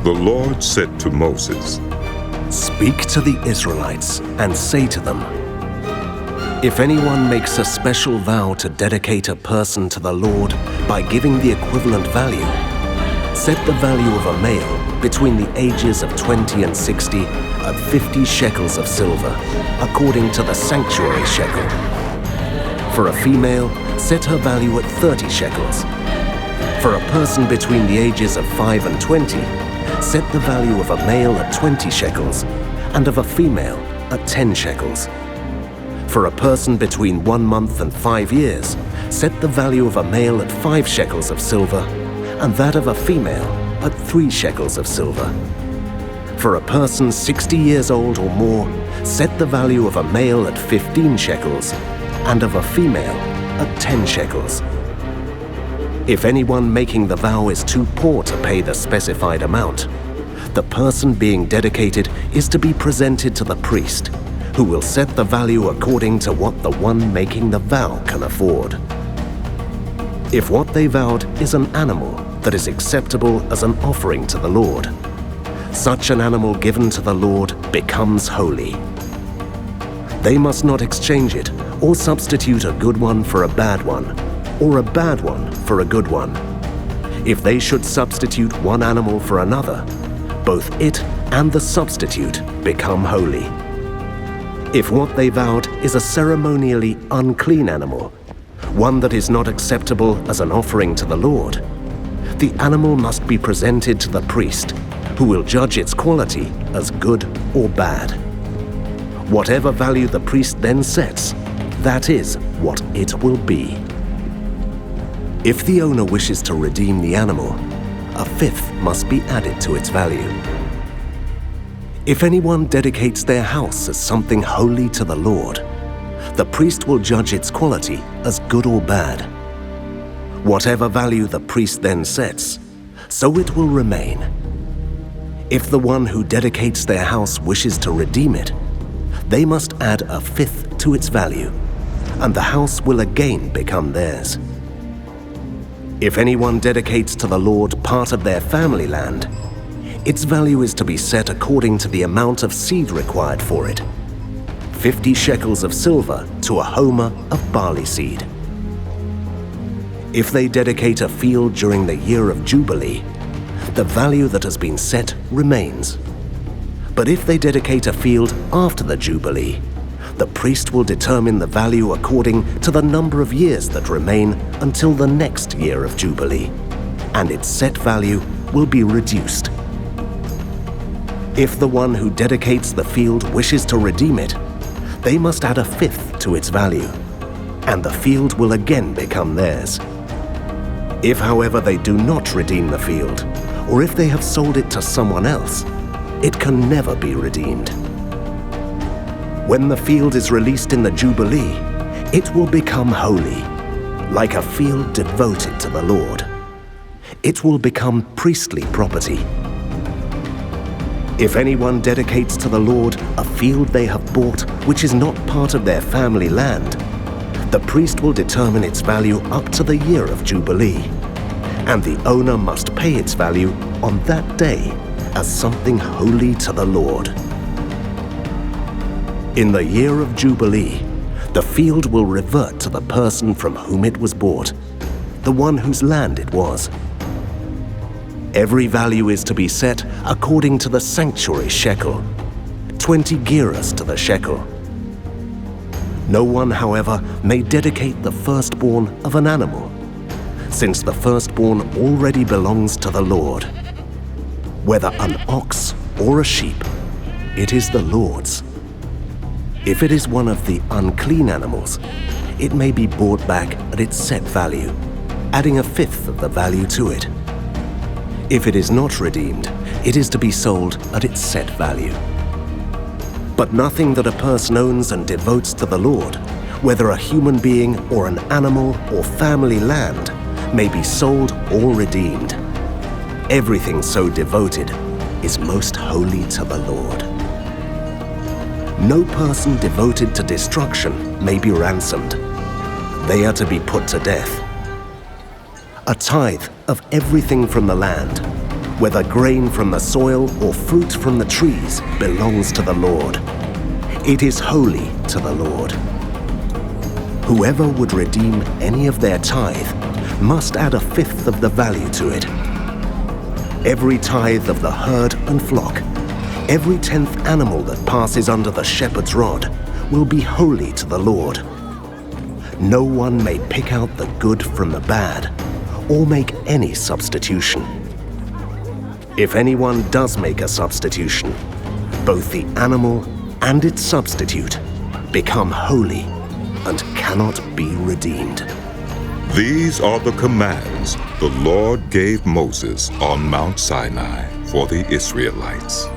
The Lord said to Moses, "Speak to the Israelites and say to them, if anyone makes a special vow to dedicate a person to the Lord by giving the equivalent value, set the value of a male between the ages of 20 and 60 at 50 shekels of silver, according to the sanctuary shekel. For a female, set her value at 30 shekels. For a person between the ages of 5 and 20, set the value of a male at 20 shekels and of a female at 10 shekels. For a person between 1 month and 5 years, set the value of a male at 5 shekels of silver and that of a female at 3 shekels of silver. For a person 60 years old or more, set the value of a male at 15 shekels and of a female at 10 shekels. If anyone making the vow is too poor to pay the specified amount, the person being dedicated is to be presented to the priest, who will set the value according to what the one making the vow can afford. If what they vowed is an animal that is acceptable as an offering to the Lord, such an animal given to the Lord becomes holy. They must not exchange it or substitute a good one for a bad one, or a bad one for a good one. If they should substitute one animal for another, both it and the substitute become holy. If what they vowed is a ceremonially unclean animal, one that is not acceptable as an offering to the Lord, the animal must be presented to the priest, who will judge its quality as good or bad. Whatever value the priest then sets, that is what it will be. If the owner wishes to redeem the animal, a fifth must be added to its value. If anyone dedicates their house as something holy to the Lord, the priest will judge its quality as good or bad. Whatever value the priest then sets, so it will remain. If the one who dedicates their house wishes to redeem it, they must add a fifth to its value, and the house will again become theirs. If anyone dedicates to the Lord part of their family land, its value is to be set according to the amount of seed required for it, 50 shekels of silver to a homer of barley seed. If they dedicate a field during the year of Jubilee, the value that has been set remains. But if they dedicate a field after the Jubilee, the priest will determine the value according to the number of years that remain until the next year of Jubilee, and its set value will be reduced. If the one who dedicates the field wishes to redeem it, they must add a fifth to its value, and the field will again become theirs. If, however, they do not redeem the field, or if they have sold it to someone else, it can never be redeemed. When the field is released in the Jubilee, it will become holy, like a field devoted to the Lord. It will become priestly property. If anyone dedicates to the Lord a field they have bought which is not part of their family land, the priest will determine its value up to the year of Jubilee, and the owner must pay its value on that day as something holy to the Lord. In the year of Jubilee, the field will revert to the person from whom it was bought, the one whose land it was. Every value is to be set according to the sanctuary shekel, 20 gerahs to the shekel. No one, however, may dedicate the firstborn of an animal, since the firstborn already belongs to the Lord. Whether an ox or a sheep, it is the Lord's. If it is one of the unclean animals, it may be bought back at its set value, adding a fifth of the value to it. If it is not redeemed, it is to be sold at its set value. But nothing that a person owns and devotes to the Lord, whether a human being or an animal or family land, may be sold or redeemed. Everything so devoted is most holy to the Lord. No person devoted to destruction may be ransomed. They are to be put to death. A tithe of everything from the land, whether grain from the soil or fruit from the trees, belongs to the Lord. It is holy to the Lord. Whoever would redeem any of their tithe must add 1/5 of the value to it. Every tithe of the herd and flock, every 10th animal that passes under the shepherd's rod, will be holy to the Lord. No one may pick out the good from the bad, or make any substitution. If anyone does make a substitution, both the animal and its substitute become holy and cannot be redeemed. These are the commands the Lord gave Moses on Mount Sinai for the Israelites.